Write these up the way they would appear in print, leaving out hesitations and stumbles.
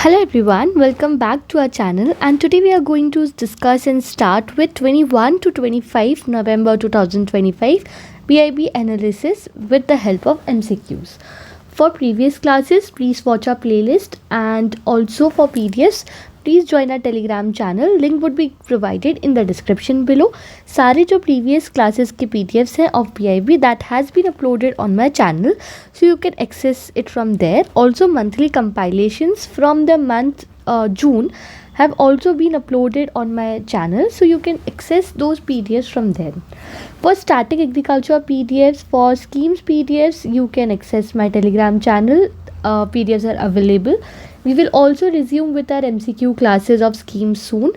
Hello everyone, welcome back to our channel, and today we are going to discuss and start with 21 to 25 November 2025 PIB analysis with the help of MCQs. For previous classes, please watch our playlist, and also for PDFs, please join our Telegram channel. Link would be provided in the description below. सारे जो previous classes के PDFs हैं of PIB that has been uploaded on my channel, so you can access it from there. Also monthly compilations from the month June have also been uploaded on my channel, so you can access those PDFs from there. For static agriculture PDFs, for schemes PDFs, you can access my Telegram channel. PDFs are available. We will also resume with our MCQ classes of schemes soon.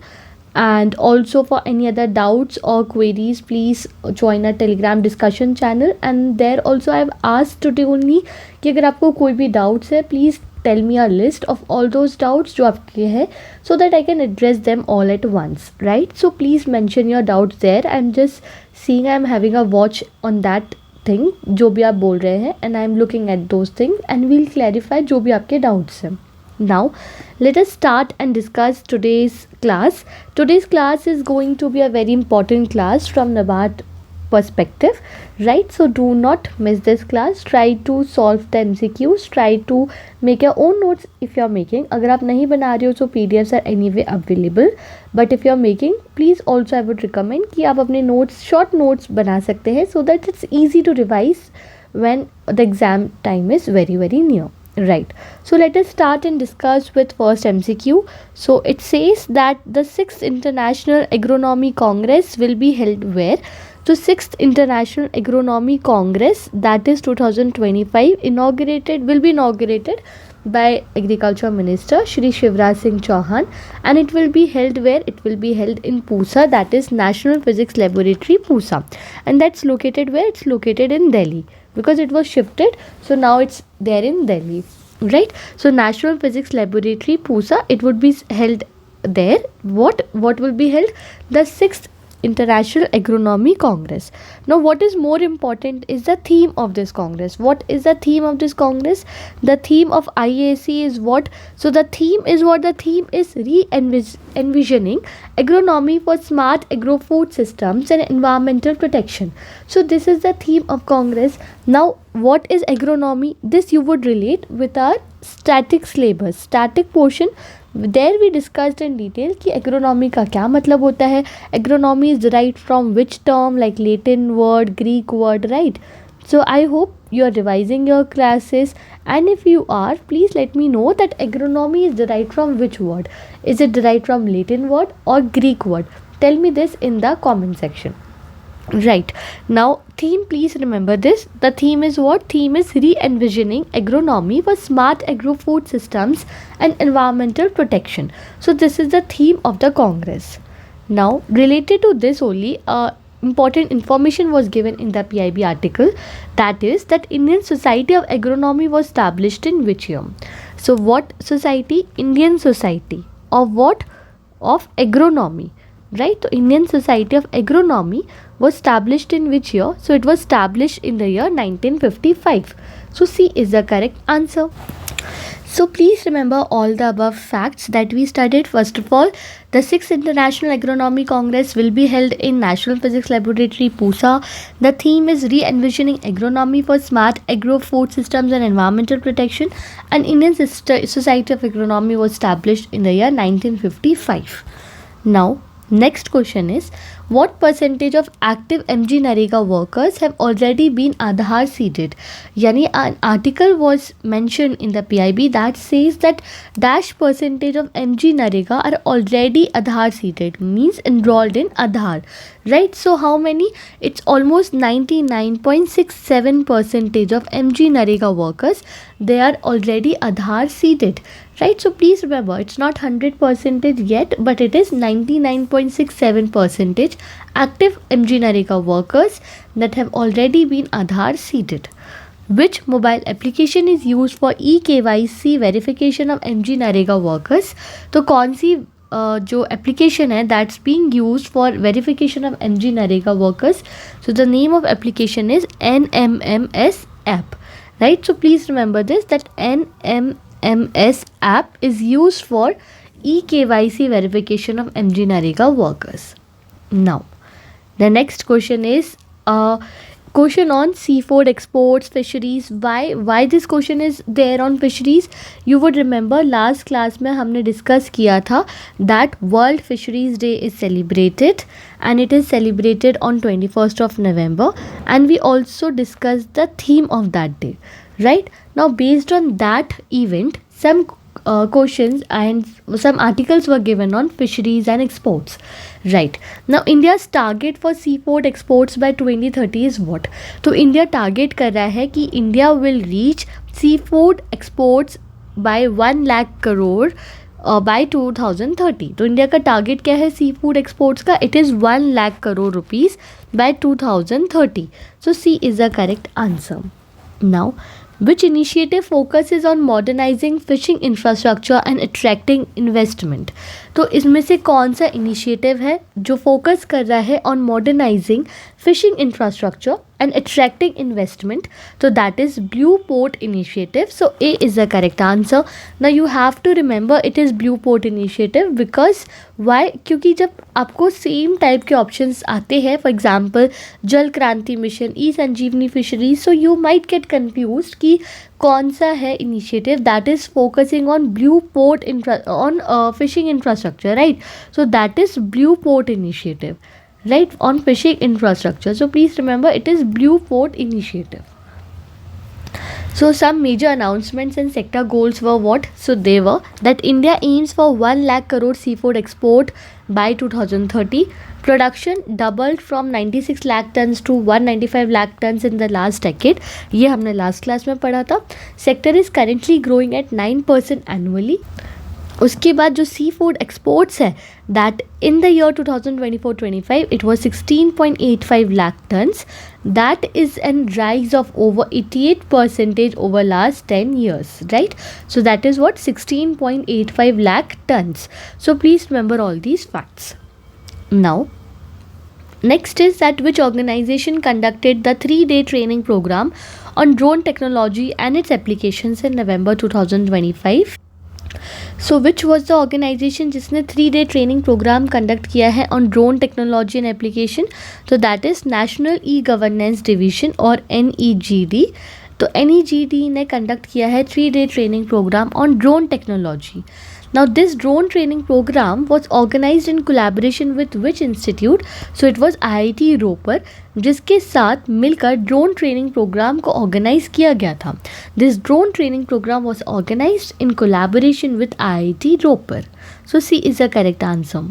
And also for any other doubts or queries, please join our Telegram discussion channel. And there also I have asked today only कि अगर आपको कोई भी doubts है, please tell me a list of all those doubts जो आपके हैं, so that I can address them all at once, right? So please mention your doubts there. I'm just seeing, I'm having a watch on that thing जो भी आप बोल रहे हैं, and I'm looking at those things and we'll clarify जो भी आपके doubts हैं. Now let us start and discuss today's class. Today's class is going to be a very important class from NABARD perspective, right? So do not miss this class. Try to solve the MCQs. Try to make your own notes if you are making. अगर आप नहीं बना रहे हो तो PDFs are anyway available. But if you are making, please also I would recommend कि आप अपने notes, short notes बना सकते हैं, so that it's easy to revise when the exam time is very near. Right, so let us start and discuss with first MCQ. So it says that the 6th International Agronomy Congress will be held where? So 6th International Agronomy Congress, that is 2025, will be inaugurated by Agriculture Minister Shri Shivraj Singh Chauhan, and it will be held where? It will be held in Pusa, that is National Physics Laboratory Pusa, and that's located where? It's located in Delhi, because it was shifted, so now it's there in Delhi, right? So National Physics Laboratory Pusa, it would be held there. What will be held? The 6th International Agronomy Congress. Now what is more important is the theme of this congress. What is the theme of this congress? The theme of IAC is what? So the theme is what? The theme is envisioning agronomy for smart agro-food systems and environmental protection. So this is the theme of congress. Now what is agronomy? This you would relate with our static syllabus, static portion. There we discussed in detail कि agronomy का क्या मतलब होता है. Agronomy is derived from which term, like Latin word, Greek word, right? So I hope you are revising your classes, and if you are, please let me know that agronomy is derived from which word. Is it derived from Latin word or Greek word? Tell me this in the comment section. Right, now theme, please remember this. The theme is what? Theme is re-envisioning agronomy for smart agro-food systems and environmental protection. So this is the theme of the congress. Now related to this only, important information was given in the PIB article, that is that Indian Society of Agronomy was established in which year? So what society? Indian Society of what? Of Agronomy, right? So Indian Society of Agronomy was established in which year? So it was established in the year 1955. So C is the correct answer. So please remember all the above facts that we studied. First of all, the 6th International Agronomy Congress will be held in National Physics Laboratory Pusa. The theme is re-envisioning agronomy for smart agro-food systems and environmental protection, and Indian Society of Agronomy was established in the year 1955. Now next question is, what percentage of active MG Narega workers have already been Aadhaar seeded? Yani an article was mentioned in the PIB that says that dash percentage of MG Narega are already Aadhaar seeded, means enrolled in Aadhaar, right? So how many? It's almost 99.67% of MG Narega workers, they are already Aadhaar seeded, right? So please remember, it's not 100% yet, but it is 99.67% active MG Narega workers that have already been Aadhaar seeded. Which mobile application is used for eKYC verification of MG Narega workers? तो कौन सी जो application है that's being used for verification of MG Narega workers? So the name of application is NMMS app, right? So please remember this, that NMMS EMS app is used for eKYC verification of MG Narega workers. Now, the next question is question on seafood exports, fisheries. Why this question is there on fisheries? You would remember last class में हमने discuss किया था that World Fisheries Day is celebrated and it is celebrated on 21st of November, and we also discussed the theme of that day, right? Now based on that event, some questions and some articles were given on fisheries and exports, right? Now India's target for seafood exports by 2030 is what? तो India target कर रहा है कि India will reach seafood exports by 1 lakh crore by 2030. तो India का टारगेट क्या है सी फूड एक्सपोर्ट्स का? It is 1 lakh crore rupees by 2030. So C is the correct answer. Now which initiative focuses on modernizing fishing infrastructure and attracting investment? तो इसमें से कौन सा इनिशिएटिव है जो फोकस कर रहा है on modernising fishing infrastructure and attracting investment? So that is Blue Port Initiative. So A is the correct answer. Now you have to remember it is Blue Port Initiative because why? क्योंकि जब आपको same type के options आते हैं, for example Jal Kranti mission, e Sanjeevani fisheries, so you might get confuse कि कौन सा है initiative that is focusing on blue port on fishing infrastructure, right? So that is blue port initiative, right, on fishing infrastructure. So please remember it is Blue Port Initiative. So some major announcements and sector goals were what? So they were that India aims for 1 lakh crore seafood export by 2030. Production doubled from 96 lakh tons to 195 lakh tons in the last decade. ये हमने last class में पढ़ा था. Sector is currently growing at 9% annually. उसके बाद जो seafood exports है that in the year 2024-25 it was 16.85 lakh tons. That is an rise of over 88% over last 10 years, right? So that is what 16.85 lakh tons. So please remember all these facts. Now next is that which organization conducted the 3-day training program on drone technology and its applications in November 2025? So which was the organisation जिसने 3-day training programme conduct किया है on drone technology and application? तो that is national e governance division और NEGD. तो NEGD ने conduct किया है 3-day training programme on drone technology. Now this drone training program was organized in collaboration with which institute? So it was IIT Ropar, जिसके साथ मिलकर drone training program को organize किया गया था. This drone training program was organized in collaboration with IIT Ropar. So C is the correct answer.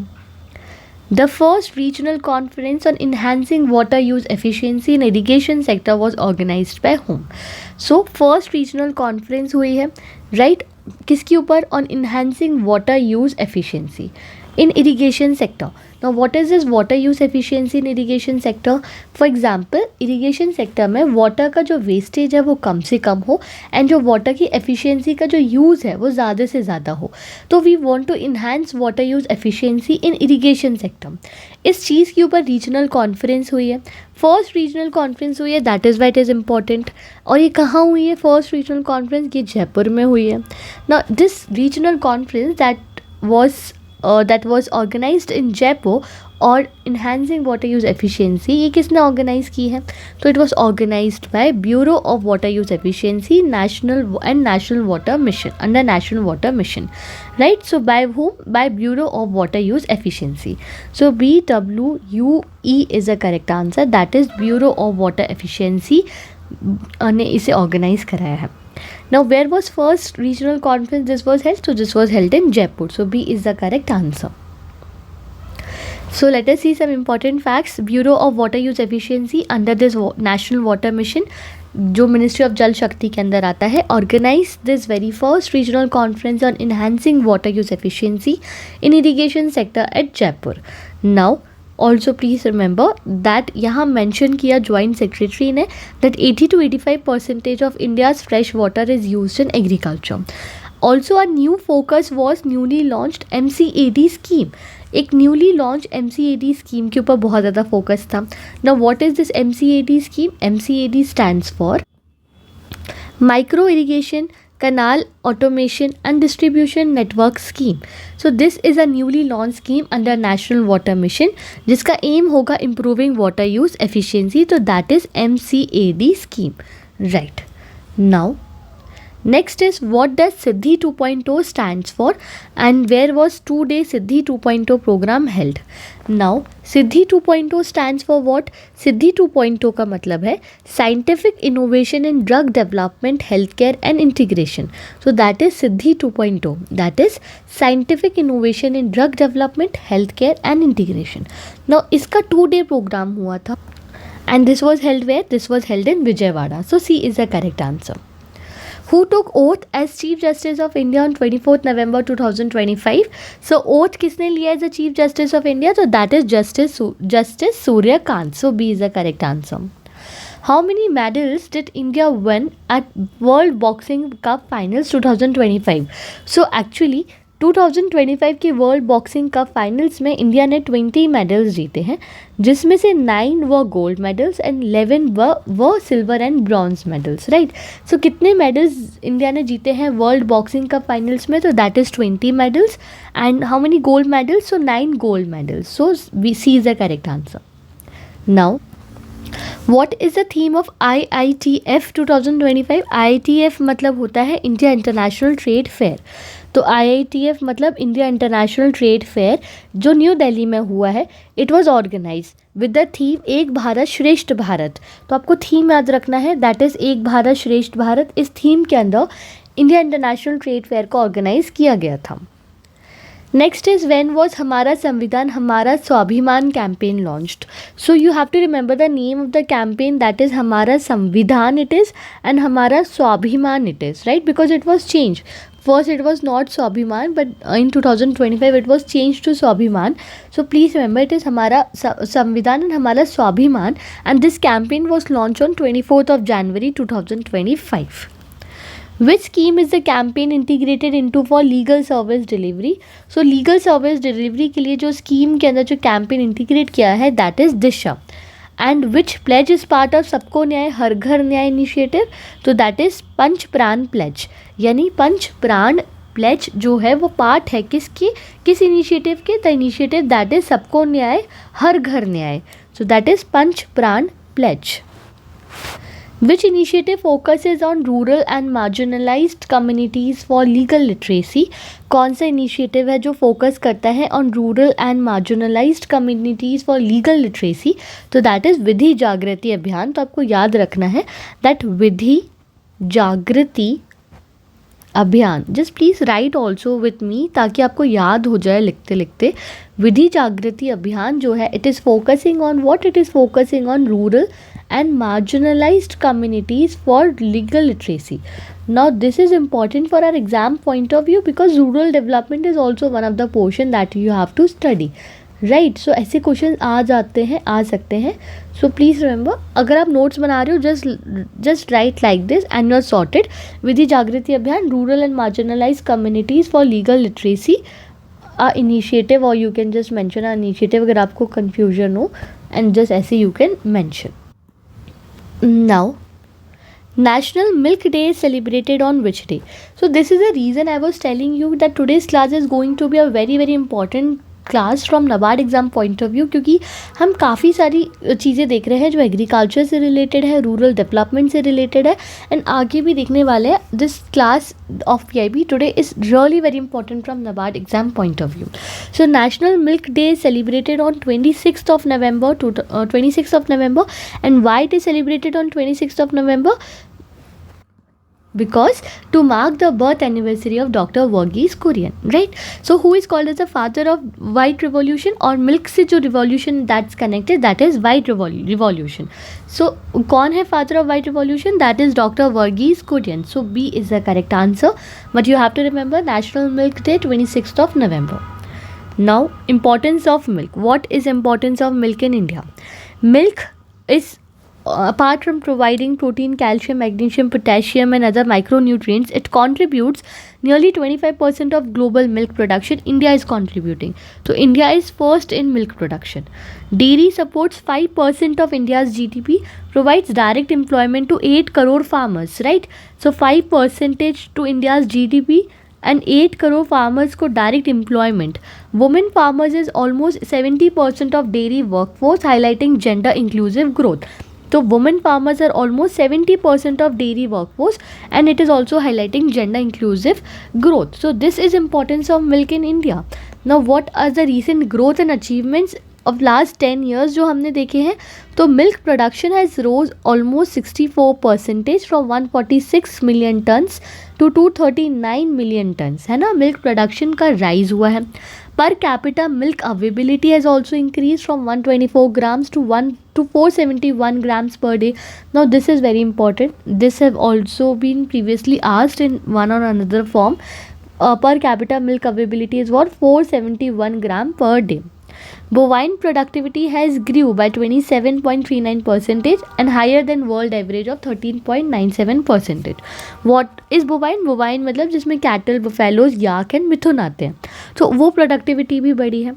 The first regional conference on enhancing water use efficiency in irrigation sector was organized by whom? So first regional conference हुई है, right? किसके ऊपर? On enhancing water use efficiency in irrigation sector. Now what is this water use efficiency in irrigation sector? For example irrigation sector में water का जो wastage है वो कम से कम हो एंड जो वाटर की एफिशिएंसी का जो यूज़ है वो ज़्यादा से ज़्यादा हो. तो we want to enhance water use efficiency in irrigation sector. इस चीज़ के ऊपर रीजनल कॉन्फ्रेंस हुई है. फर्स्ट रीजनल कॉन्फ्रेंस हुई है, that is why it is important. और ये कहाँ हुई है फर्स्ट रीजनल कॉन्फ्रेंस? ये जयपुर में हुई है. Now this regional conference that was organized in Jaipur और enhancing water use efficiency, ये किसने ऑर्गेनाइज की है? तो it was organized by Bureau of Water use Efficiency National Water Mission under National Water Mission, right? So by whom? By Bureau of Water use Efficiency. So BWUE is the correct answer. That is Bureau of Water Efficiency ने इसे organise कराया है. Now where was first regional conference this was held? So this was held in Jaipur. So B is the correct answer. So let us see some important facts. Bureau of Water Use Efficiency under this National Water Mission, जो ministry of Jal Shakti के अंदर आता है, organize this very first regional conference on enhancing water use efficiency in irrigation sector at Jaipur. Now also please remember that यहाँ mention किया joint secretary ने that 80 to 85% of India's fresh water is used in agriculture. Also a new focus was newly launched MCAD scheme. एक newly launch MCAD scheme के ऊपर बहुत ज़्यादा focus था. Now what is this MCAD scheme? MCAD stands for micro irrigation, Canal Automation and Distribution Network Scheme. So this is a newly launched scheme under National Water Mission जिसका aim होगा improving water use efficiency. तो that is MCAD scheme. Right. Now next is what does Siddhi 2.0 stands for and where was 2-day Siddhi 2.0 program held. Now Siddhi 2.0 stands for what? Siddhi 2.0 का मतलब है Scientific Innovation in Drug Development, Healthcare and Integration. So that is Siddhi 2.0. That is Scientific Innovation in Drug Development, Healthcare and Integration. Now इसका 2-day program हुआ था and this was held where? This was held in Vijayawada. So C is the correct answer. Who took oath as Chief Justice of India on 24th November 2025? So oath किसने लिया as the Chief Justice of India? So that is Justice Surya Kant. So B is the correct answer. How many medals did India win at World Boxing Cup Finals 2025? So actually 2025 के world boxing cup finals में India ने 20 medals जीते हैं जिसमें से 9 व gold medals and 11 व silver and bronze medals. Right. So कितने मेडल्स इंडिया ने जीते हैं वर्ल्ड बॉक्सिंग कप फाइनल्स में? तो that is 20 medals. And how many gold medals? So 9 gold medals. So C is the correct answer. Now What is the theme of IITF 2025? IITF मतलब होता है India International Trade Fair. तो IITF मतलब India International Trade Fair जो New Delhi में हुआ है. It was organize with the theme Ek Bharat श्रेष्ठ भारत. तो आपको थीम याद रखना है, दैट इज़ एक भारत श्रेष्ठ भारत. इस थीम के अंदर इंडिया इंटरनेशनल ट्रेड फेयर को ऑर्गेनाइज किया गया था. नेक्स्ट इज व्हेन वॉज हमारा Samvidhan Hamara Swabhiman campaign launched. So you have to remember the name of the campaign, that is Hamara Samvidhan it is and हमारा स्वाभिमान it is, right? Because it was changed. First it was not Swabhiman, but in 2025 it was changed to Swabhiman. So please remember it is हमारा संविधान and हमारा स्वाभिमान, and this campaign was launched on 24th of January 2025. Which scheme is the campaign integrated into for legal service delivery? So legal service delivery के लिए जो scheme के अंदर जो campaign integrate किया है that is Disha. And which pledge is part of सबको न्याय हर घर न्याय इनिशिएटिव? तो दैट इज़ पंच प्राण प्लेज. यानी पंच प्राण प्लेज जो है वो पार्ट है किसकी, किस इनिशिएटिव के? द इनिशिएटिव दैट इज़ सबको न्याय हर घर न्याय. सो दैट इज़ पंच प्राण pledge. Which initiative focuses on rural and marginalized communities for legal literacy? कौन सा इनिशिएटिव है जो फोकस करता है on rural and marginalised communities for legal literacy? तो दैट इज़ विधि जागृति अभियान. तो आपको याद रखना है दैट विधि जागृति अभियान. Just please write also with me ताकि आपको याद हो जाए लिखते लिखते. विधि जागृति अभियान जो है it is focusing on what? It is focusing on rural and marginalized communities for legal literacy. Now this is important for our exam point of view because rural development is also one of the portion that you have to study, right? So ऐसे question आ सकते हैं. So please remember अगर आप notes बना रहे हो just write like this and you are sorted. विधि जागृति अभियान rural and marginalized communities for legal literacy initiative, or you can just mention an initiative अगर आपको confusion हो, and just ऐसे you can mention. Now, National Milk Day is celebrated on which day? So this is the reason I was telling you that today's class is going to be a very very important class from NABARD exam point of view, क्योंकि हम काफ़ी सारी चीज़ें देख रहे हैं जो agriculture से रिलेटेड है, रूरल डेवलपमेंट से रिलेटेड है, एंड आगे भी देखने वाले हैं. This class of PIB today is really very important from NABARD exam point of view. So national milk day celebrated on 26th of November, and why it is celebrated on 26th of November? Because to mark the birth anniversary of Dr. Verghese Kurian, right? So who is called as the father of white revolution, और milk से जो revolution that's connected, that is white revolution. So कौन है father of white revolution? That is Dr. Verghese Kurian. So B is the correct answer. But you have to remember National Milk Day 26th of November. Now importance of milk. What is importance of milk in India? Milk is apart from providing protein, calcium, magnesium, potassium and other micronutrients, it contributes nearly 25% of global milk production India is contributing. So India is first in milk production. Dairy supports 5% of India's GDP, provides direct employment to 8 crore farmers, right? So 5% to India's GDP and 8 crore farmers को direct employment. Women farmers is almost 70% of dairy workforce, highlighting gender inclusive growth. So women farmers are almost 70% of dairy workforce, and it is also highlighting gender inclusive growth. So this is importance of milk in India. Now what are the recent growth and achievements of last 10 years जो हमने देखे हैं? तो milk production has rose almost 64% from 146 million turns to 239 million turns, है ना. Milk production का rise हुआ है. पर capita milk availability has also increase from 124 grams to 471 grams per day. Now this is very important. This have also been previously asked in one or another form. Per capita milk availability is what? 471 gram per day. Bovine productivity has grew by 27.39% and higher than world average of 13.97%. What is bovine? Bovine मतलब जिसमें cattle, buffaloes, yak and मिथुन आते हैं. तो वो productivity भी बढ़ी है.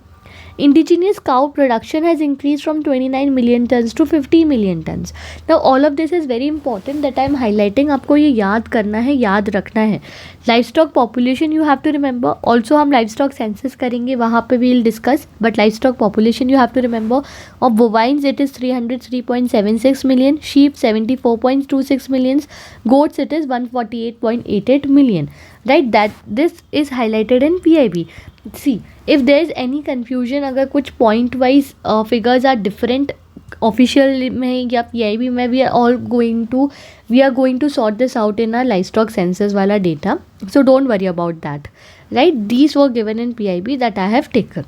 Indigenous cow production has increased from 29 million tons to 50 million tons. Now all of this is very important that I am highlighting. आपको ये याद करना है, याद रखना है. Livestock population you have to remember. Also हम livestock census करेंगे, वहाँ पे we will discuss. But livestock population you have to remember. Of bovines it is 303.76 million, sheep 74.26 millions, goats it is 148.88 million. Right, that this is highlighted in PIB. See, if there is any confusion, अगर कुछ point wise figures are different official में या PIB में, we are going to sort this out in our livestock census वाला data. So don't worry about that. Right, these were given in PIB that I have taken.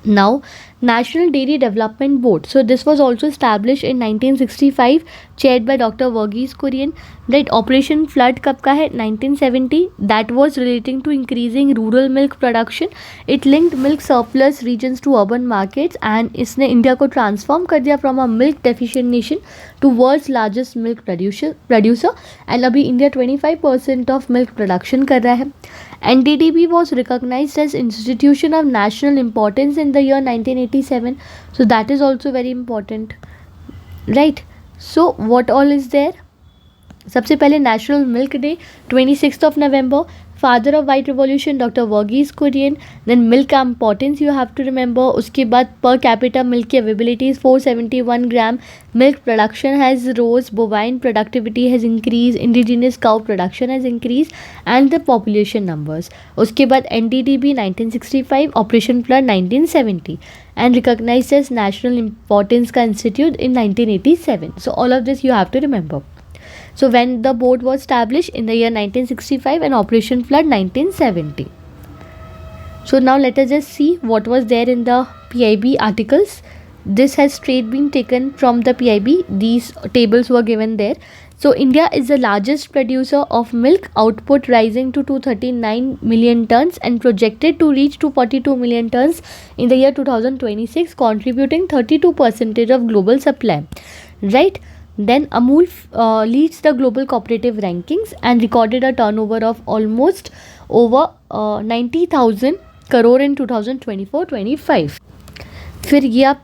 Now National Dairy Development Board. So this was also established in 1965, chaired by Dr. Verghese Kurian. Right, Operation Flood कब का है? 1970. That was relating to increasing rural milk production. It linked milk surplus regions to urban markets and इसने India को transform कर दिया from a milk deficient nation to world's largest milk producer. And अभी India 25% of milk production कर रहा है. NDDB was recognized as institution of national importance in the year 1987. So that is also very important. Right. So what all is there? सबसे पहले national milk day 26 November. Father of white revolution doctor Verghese Kurien. Then milk का importance you have to remember. उसके बाद per capita milk की availability 471 gram. Milk production has rose. Bovine productivity has increase. Indigenous cow production has increase and the population numbers. उसके बाद NDDB 1965, operation flood 1970 and recognized as national importance का institute in 1987. So all of this you have to remember. So when the board was established in the year 1965 and Operation Flood 1970. So now let us just see what was there in the PIB articles. This has straight been taken from the PIB. These tables were given there. So India is the largest producer of milk, output rising to 239 million tons and projected to reach 242 million tons in the year 2026, contributing 32% of global supply. Right? Then Amul leads the global cooperative rankings and recorded a turnover of almost over 90,000 crore in 2024-25. फिर ये आप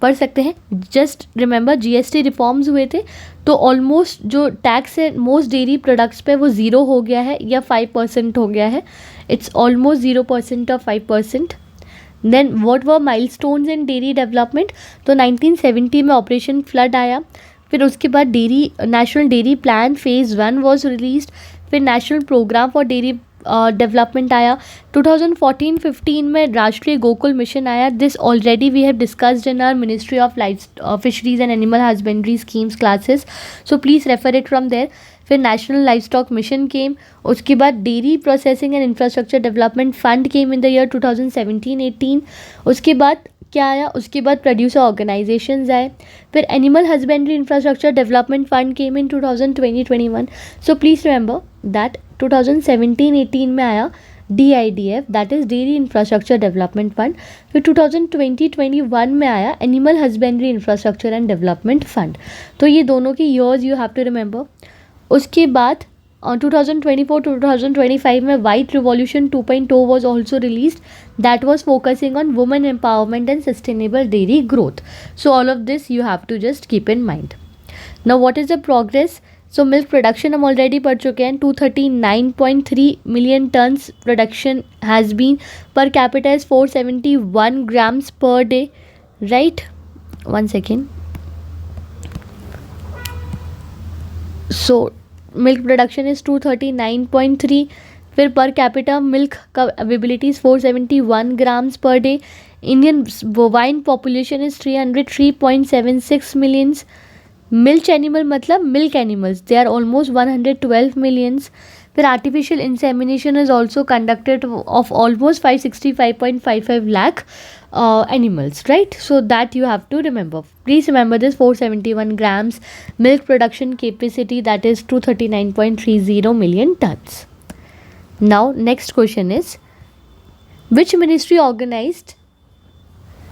पढ़ सकते हैं. Just remember GST reforms हुए थे तो almost जो टैक्स है मोस्ट डेयरी प्रोडक्ट्स पे वो 0 हो गया है या 5% हो गया है. इट्स ऑलमोस्ट 0% और 5%. Then what were milestones in dairy development. तो 1970 में ऑपरेशन फ्लड आया. फिर उसके बाद dairy national dairy plan phase 1 was release. फिर national programme for dairy development आया. 2014-15 में राष्ट्रीय गोकुल मिशन आया. This already we have discussed in our ministry of fisheries and animal husbandry schemes classes. So please refer it from there. फिर national life stock mission came. उसके बाद dairy processing and infrastructure development fund came in the year 2017-18. उसके बाद क्या आया? उसके बाद producer organisations आए. फिर animal husbandry infrastructure development fund came in 2020-21. So please remember that 2017-18 में आया DIDF, that is dairy infrastructure development fund. फिर 2020-21 में आया animal husbandry infrastructure and development fund. तो ये दोनों के years you have to remember. उसके बाद 2024 to 2025 में white revolution 2.0 was also released that was focusing on women empowerment and sustainable dairy growth. So all of this you have to just keep in mind. Now what is the progress? So milk production हम already पढ़ चुके हैं. 239.3 million tons production has been, per capita is 471 grams per day, right? One second. So milk production is 239.3. फिर per capita milk का availability is 471 grams per day. Indian bovine population is 303.76 millions. Milk animal मतलब milk animals they are almost 112 millions. फिर artificial insemination is also conducted of almost 565.55 lakh animals, right? So that you have to remember. Please remember this: 471 grams milk production capacity, that is 239.30 million tons. Now next question is, which ministry organized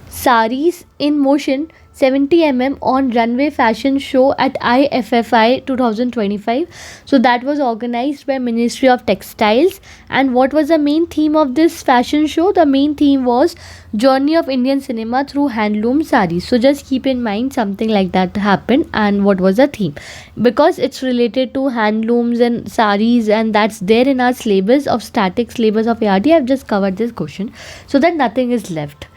Saris in Motion 70 mm on runway fashion show at IFFI 2025? So that was organized by Ministry of Textiles. And what was the main theme of this fashion show? The main theme was Journey of Indian Cinema through Handloom Saris. So just keep in mind something like that happened. And what was the theme? Because it's related to handlooms and saris, and that's there in our syllabus of static syllabus of ARD. I've just covered this question so that nothing is left.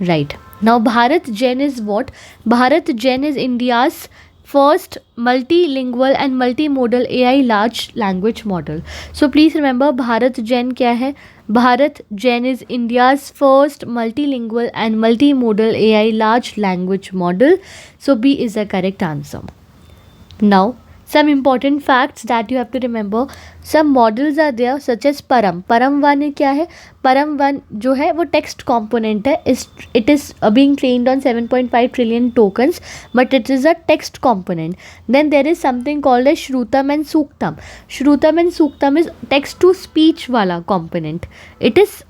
Right. Now Bharat Gen is what? Bharat Gen is India's first multilingual and multimodal AI large language model. So please remember Bharat Gen क्या है? Bharat Gen is India's first multilingual and multimodal AI large language model. So B is the correct answer. Now some important facts that you have to remember. Some models are there such as Param. Param 1 क्या है? Param 1 जो है वो text component है. It is being trained on 7.5 trillion tokens, but it is a text component. Then there is something called as Shrutam and Suktam. Shrutam and Suktam is text to speech वाला component. It is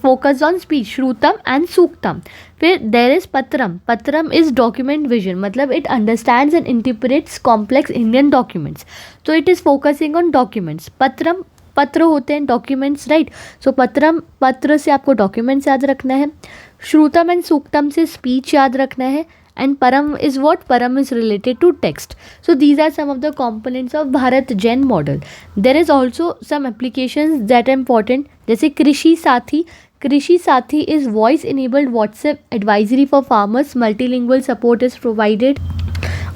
focused on speech, Shrutam and Suktam. फिर there is Patram. Patram is document vision, मतलब it understands and interprets complex Indian documents. So it is focusing on documents. Patram पत्र होते हैं documents, right. सो पत्रम, पत्र से आपको documents याद रखना है. श्रुतम एंड सूक्तम से स्पीच याद रखना है. And Param is what? Param is related to text. So these are some of the components of Bharat Gen model. There is also some applications that are important. जैसे कृषि साथी. कृषि साथी is voice enabled WhatsApp advisory for farmers. Multilingual support is provided.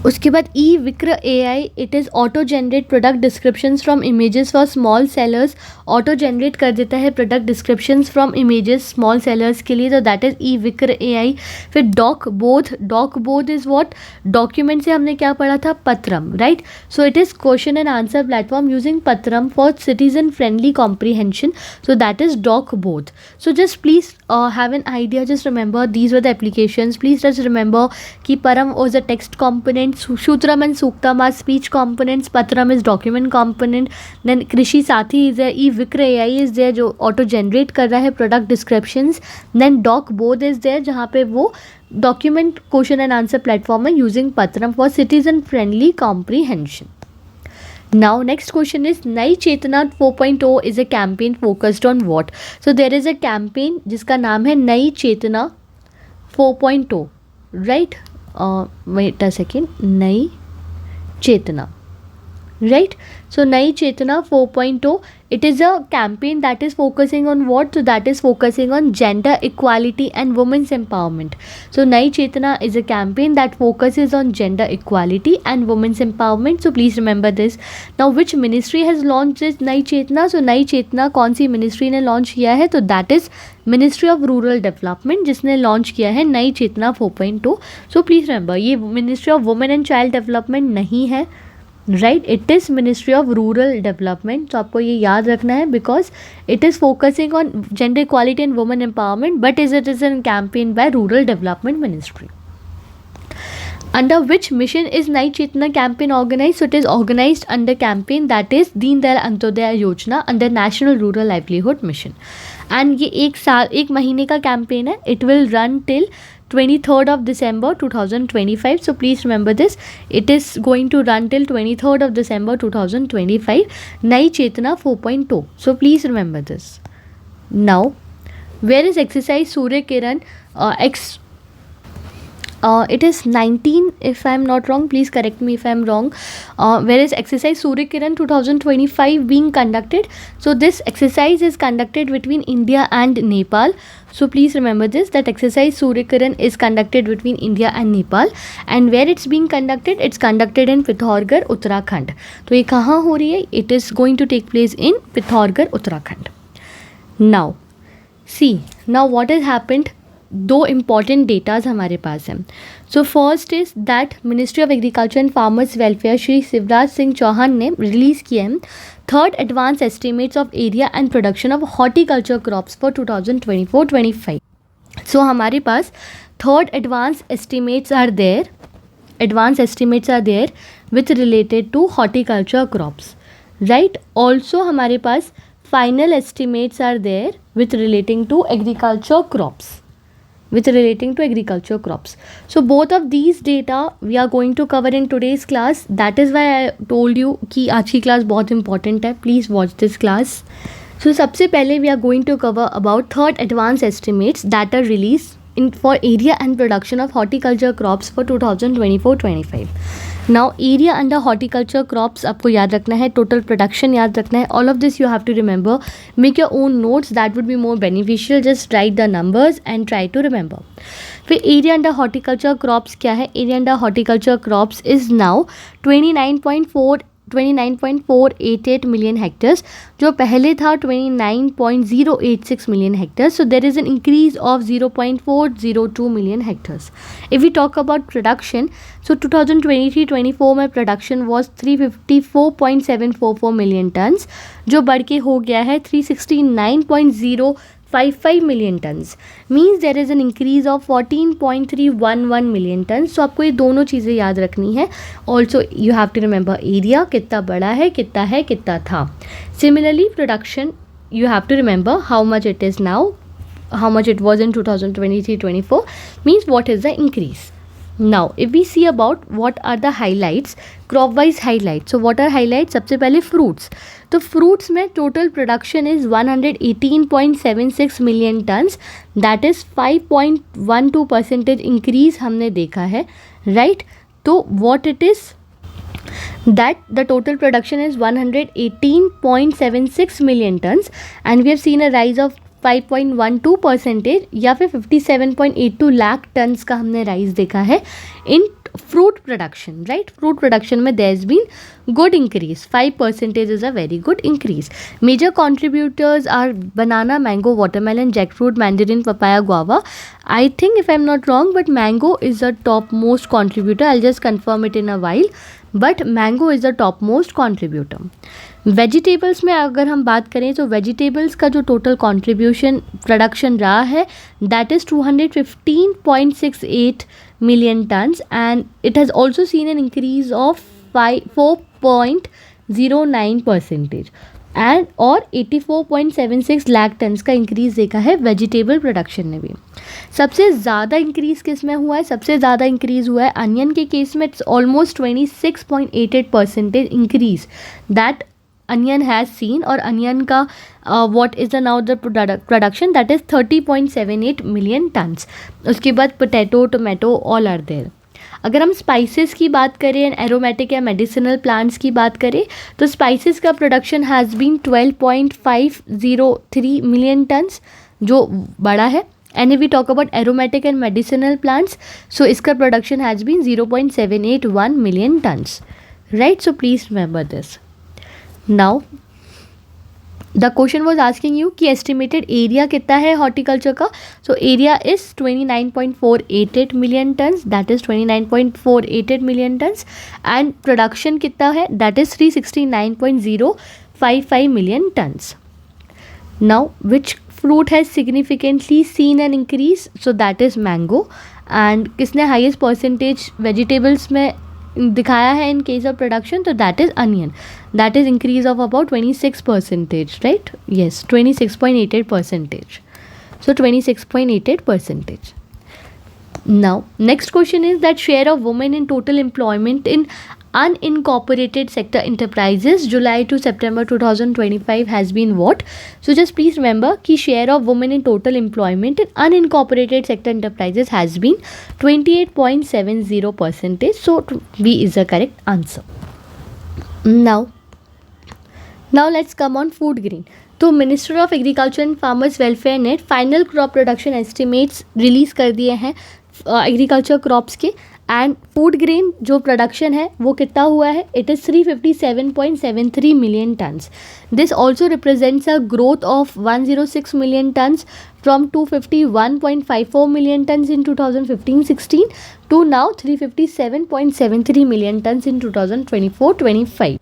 उसके बाद e Vikray AI, it is auto generate product descriptions from images for small sellers. Auto generate कर देता है product descriptions from images small sellers के लिए. तो that is e Vikray AI. फिर doc Bodh. Doc Bodh is what? Document से हमने क्या पढ़ा था? Patram, right. So it is question and answer platform using Patram for citizen friendly comprehension. So that is doc बोध. So just please have an idea, just remember these were the applications. Please just remember कि Param was a text component, Shutram and Suktam are speech components, Patram is document component, then Krishi Sathi is there, E-Vikra AI is there जो auto generate कर रहा है product descriptions, then Doc Both is there जहाँ पे वो document question and answer platform है using Patram for citizen friendly comprehension. Now next question is Nai Chetna 4.0 is a campaign focused on what? So there is a campaign जिसका नाम है नई चेतना 4.0, right? Wait a second. नई चेतना, right? So Nai Chetna 4.0, it is a campaign that is focusing on what? So that is focusing on gender equality and women's empowerment. So Nai Chetna is a campaign that focuses on gender equality and women's empowerment. So please remember this. Now which ministry has launched this Nai Chetna? So Nai Chetna कौन सी ministry ने launch किया है? तो that is Ministry of Rural Development जिसने launch किया है नई चेतना 4.0. So please remember ये Ministry of Women and Child Development नहीं है, right. It is ministry of rural development. तो आपको ये याद रखना है because it is focusing on gender equality and women empowerment, but is an campaign by rural development ministry. Under which mission is Nai Chetna campaign organized? So it is organized under campaign that is Deen Dayal Antyodaya Yojana under National Rural Livelihood Mission. And ये एक महीने का campaign है. It will run till 23rd of December 2025. So please remember this. It is going to run till 23rd of December 2025. Nai Chetna 4.0. So please remember this. Now, where is exercise Surya Kiran it is 19 if I am not wrong, please correct me if I am wrong. Where is exercise Surya Kiran 2025 being conducted? So this exercise is conducted between India and Nepal. So please remember this, that exercise Surya Kiran is conducted between India and Nepal. And where it's being conducted? It's conducted in Pithoragarh, Uttarakhand. तो ये कहाँ हो रही है? It is going to take place in Pithoragarh, Uttarakhand. Now, see, now what has happened? दो important datas हमारे पास हैं. So first is that ministry of agriculture and farmers welfare Shri Shivraj Singh Chouhan ने रिलीज़ किया है third advance estimates of area and production of horticulture crops for 2024-25. So हमारे पास third advance estimates are there with related to horticulture crops, right. Also हमारे पास final estimates are there with relating to agriculture crops. So both of these data we are going to cover in today's class. That is why I told you कि आज की class बहुत important है. Please watch this class. So सबसे पहले we are going to cover about third advance estimates that are released for area and production of horticulture crops for 2024-25. Now area under horticulture crops आपको याद रखना है, total production याद रखना है. All of this you have to remember. Make your own notes, that would be more beneficial. Just write the numbers and try to remember. फिर area under horticulture crops क्या है? Area under horticulture crops is now 29.488 million hectares, जो पहले था 29.086 million hectares. So there is an increase of 0.402 million hectares. If we talk about production, so 2023-24 में production was 354.744 million tons, जो बढ़ के हो गया है 369.055 million tons. Means there is an increase of 14.311 million tons. So आपको ये दोनों चीज़ें याद रखनी है. Also you have to remember area कितना बड़ा है, कितना था. Similarly production you have to remember how much it is now, how much it was in 2023-24, means what is the increase. Now if we see about what are the highlights, crop wise highlights. So what are highlights? सबसे पहले fruits. तो fruits में total production is 118.76 million tons, that is 5.12% increase हमने देखा है, right. तो what it is, that the total production is 118.76 million tons and we have seen a rise of 5.12% या फिर 57.82 लाख टन्स का हमने राइज देखा है in fruit production, right. Fruit production में there has been good increase, 5% is a very good increase. Major contributors are banana, mango, watermelon, jackfruit, mandarin, papaya, guava. I think if I am not wrong but mango is the top most contributor. I just confirm it in a while, but mango is the top most contributor. Vegetables में अगर हम बात करें तो vegetables का जो total contribution production रहा है that is 215.68 million tons and it has also seen an increase of 4.09% and और 84.76 लाख टन्स का इंक्रीज़ देखा है वेजिटेबल प्रोडक्शन ने भी. सबसे ज़्यादा इंक्रीज़ किस में हुआ है? सबसे ज़्यादा इंक्रीज़ हुआ है अनियन के केस में. It's almost 26.88% increase that onion has seen. और onion का what is the now the production that is 30.78 million tons. उसके बाद potato, tomato all are there. अगर हम स्पाइसेस की बात करें एंड एरोमेटिक या मेडिसिनल प्लांट्स की बात करें तो स्पाइसेस का production has been 12.503 million tonnes, जो बड़ा है. And if we talk about aromatic and medicinal plants so इसका production has been 0.781 million tonnes, right. So please remember this. Now the question was asking you कि estimated area कितना है horticulture का. So area is 29.488 million tonnes, that is 29.488 million tons and production कितना है that is 369.055 million turns. Now which fruit has significantly seen an increase, so that is mango. And किसने highest percentage vegetables में दिखाया है in case of production, तो that is onion, that is increase of about 26%, right, yes 26.88%. So 26.88%. Now next question is that share of women in total employment in unincorporated sector enterprises July to September 2025 has been what? So just please remember कि share of women in total employment in unincorporated sector enterprises has been 28.70%. So B is the correct answer. Now let's come on food grain. तो ministry of agriculture and farmers welfare ने final crop production estimates release कर दिए हैं agriculture crops के, and food grain जो production है वो कितना हुआ है, it is 357.73 million tonnes. This also represents a growth of 106 million tonnes from 251.54 million tonnes in 2015-16 to now 357.73 million tonnes in 2024-25,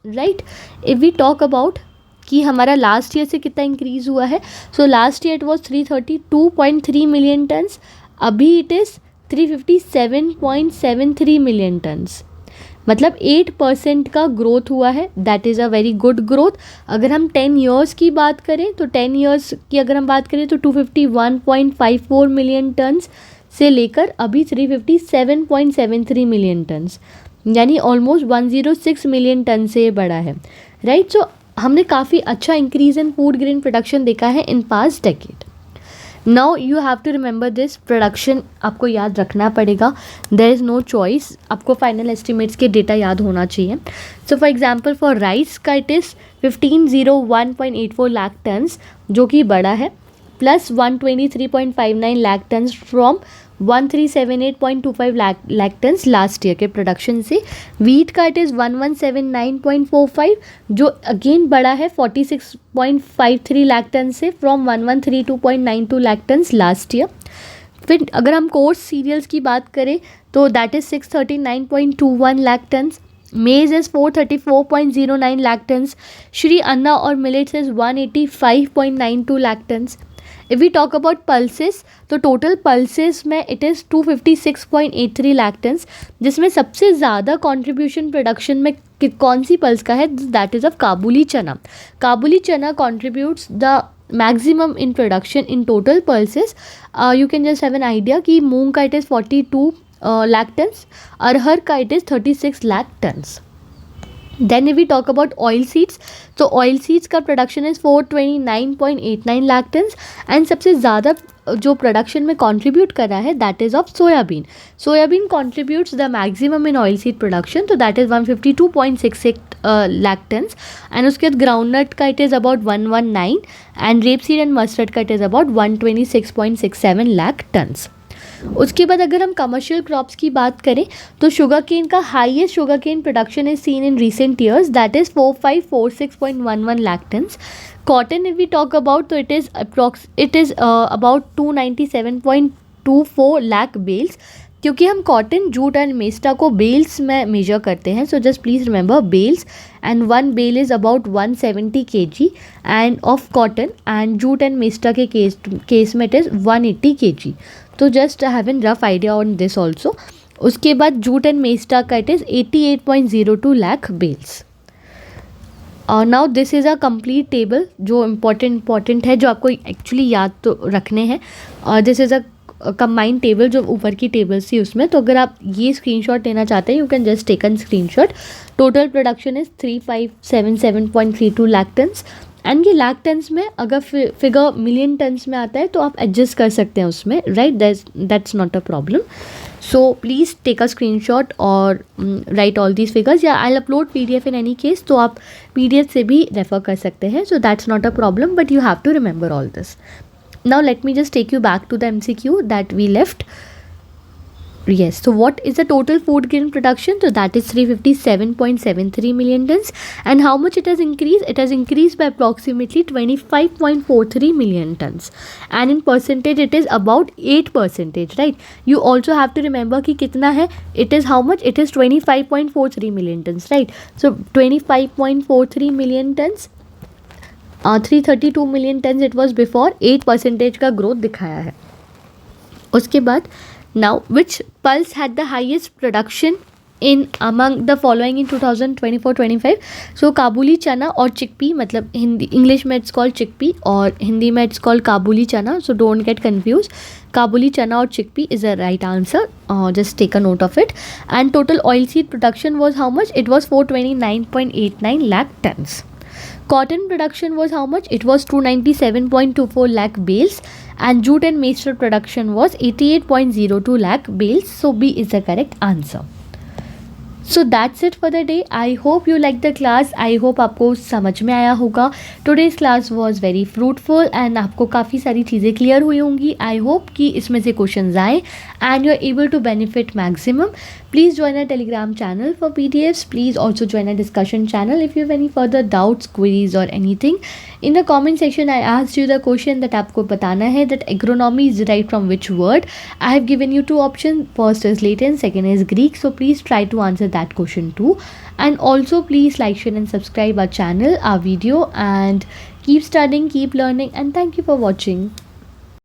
right. If we talk about कि हमारा last year से कितना इंक्रीज़ हुआ है, so last year it was 332.3 million turns, अभी it is 357.73 million turns, मतलब 8% का growth हुआ है. That is a very good growth. अगर हम 10 ईयर्स की बात करें तो 10 ईयर्स की अगर हम बात करें तो 251.54 मिलियन टन्स से लेकर अभी 357.73 मिलियन टन्स, यानी ऑलमोस्ट 106 मिलियन टन से बढ़ा है, राइट. सो हमने काफ़ी अच्छा increase in food grain production देखा है in past decade. Now you have to remember this production, आपको याद रखना पड़ेगा, देयर इज़ नो चॉइस, आपको फाइनल एस्टिमेट्स के डेटा याद होना चाहिए. So for example for rice का इट इज़ 1501.84 लाख टन्स जो कि बड़ा है, plus 123.59 lakh turns from 1378.25 lakh tons last year के प्रोडक्शन से. वीट का इट इज़ 1179.45 जो अगेन बड़ा है 46.53 लाख टन से from 1132.92 lakh tons last year. फिर अगर हम कोर्स सीरियल्स की बात करें तो that is 639.21 lakh tons. Maize is 434.09 lakh tons. Shri Anna और millets is 185.92 lakh tons. If we talk about pulses तो टोटल पल्सेस में इट इज़ 256.83 लाख टन्स, जिसमें सबसे ज़्यादा कंट्रीब्यूशन प्रोडक्शन में कौन सी पल्स का है, that is of kabuli chana. Kabuli chana contributes the maximum in production in total pulses. You can just have an idea कि मूंग का it is 42 lakh tons, arhar का it is 36 lakh tons. Then if we talk about oil seeds, तो oil seeds का production is 429.89 lakh turns, and सबसे ज़्यादा जो production में contribute कर रहा है that is of soybean. Soybean contributes the maximum in oil seed production, तो that is 152.68 lakh turns, and उसके बाद ग्राउंडनट का it is about 119, and rape seed and mustard का it is about 126.67 lakh tonnes. उसके बाद अगर हम कमर्शियल क्रॉप्स की बात करें तो शुगर केन का highest sugar cane production is seen in recent years, that is 4546.11 lakh tonnes. Cotton if we talk about तो it is about 297.24 lakh bales, क्योंकि हम कॉटन, जूट एंड मेस्टा को बेल्स में मेजर करते हैं. So just please remember bales, and one bale is about 170 kg and of cotton, and jute and mesta के case में it is 180 kg. तो just have an rough idea on this also. उसके बाद jute and mesta का it is 88.02 lakh bales. Now this is a complete table जो important है, जो आपको एक्चुअली याद तो रखने हैं. This is a combined table जो ऊपर की टेबल्स थी उसमें. तो अगर आप ये स्क्रीनशॉट लेना चाहते हैं you can just take an screenshot. Total production is 3577.32 lakh turns, and ये लाख टन्स में अगर फिगर मिलियन टन्स में आता है तो आप एडजस्ट कर सकते हैं उसमें, right, that's not a problem. So please take a screenshot और राइट ऑल दीज फिगर्स, या I upload PDF in any case, तो आप PDF से भी रेफर कर सकते हैं. So that's not a problem, but you have to remember all this. Now let me just take you back to the MCQ that we left. Yes, so what is the total food grain production? So that is 357.73 million tons. And how much it has increased? It has increased by approximately 25.43 million tons. And in percentage it is about 8%, right? You also have to remember कि कितना है, it is how much? It is 25.43 million tons, right? So 25.43 million tons. 332 million turns it was before, 8% का growth दिखाया है. उसके बाद Now, which pulse had the highest production in among the following in 2024-25? So काबुली चना और chickpea, मतलब Hindi English में it's called chickpea और हिंदी में इट्स कॉल्ड काबुली चना, सो डोंट गेट कंफ्यूज. काबुली चना और chickpea is a right answer. Just take a note of it. And total oilseed production was how much? It was 429.89 lakh tons. Cotton production was how much? It was 297.24 lakh bales. And jute and mesher production was 88.02 lakh bales. So B is the correct answer. So that's it for the day. I hope you like the class. I hope आपको समझ में आया होगा. Today's class was very fruitful and आपको काफ़ी सारी चीज़ें clear हुई होंगी. आई होप कि इसमें से क्वेश्चन आए and you are able to benefit maximum. Please join our Telegram channel for PDFs. Please also join our discussion channel if you have any further doubts, queries or anything. In the comment section, I asked you the question that आपको बताना है that agronomy is derived from which word. I have given you two options. First is Latin, second is Greek. So please try to answer that question too. And also please like, share and subscribe our channel, our video, and keep studying, keep learning, and thank you for watching.